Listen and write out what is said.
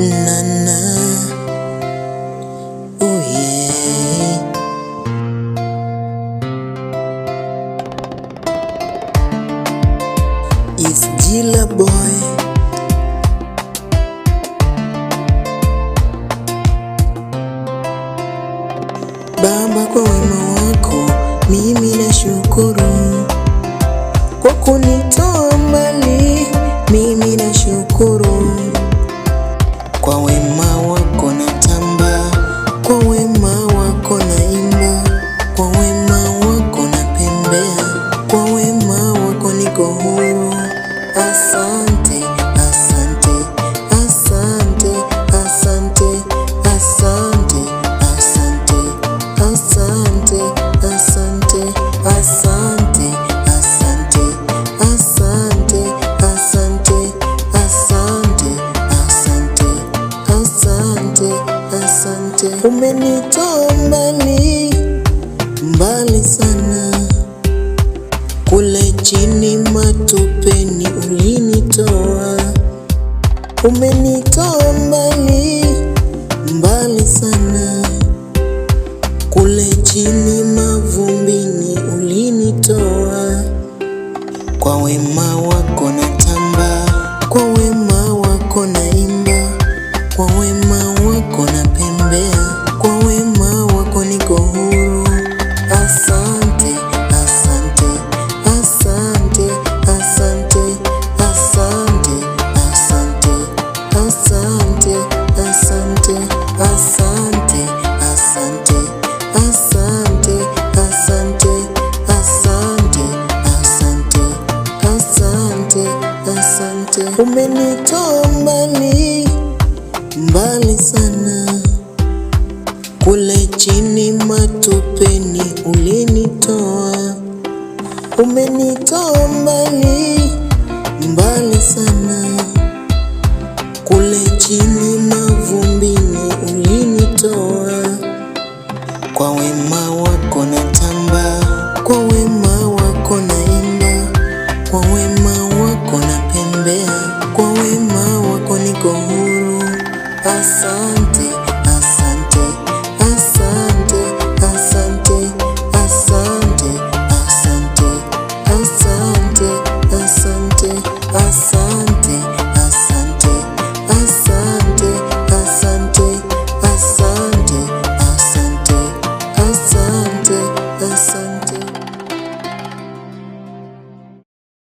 na na, oh yeah. It's Jila Boy. Baba, kwa wema wako mimi nashukuru, kwa kunitoa mbali mimi nashukuru. Kwa wema wako natamba, kwa wema wako naimba, kwa wema wako napembea, kwa wema wako niko huru. Asante, asante, asante, asante, asante, asante, asante, asante, asante, asante, asante, asante, asante, asante, asante. Umenitoa mbali, mbali sana, kule chini matopeni ulinitoa. Umenitoa mbali, mbali sana, kule chini mavumbini ulinitoa. Kwa wema wako natamba, kwa wema wako naimba, kwa wema wako napembea, kwa wema wako niko huru. Asante, asante, asante, asante, asante, asante, asante, asante, asante, asante, asante, asante, asante, asante, asante. Umenitoa mbali, mbali sana, kule chini matopeni ulinitoa. Umenitoa mbali, mbali sana, kule chini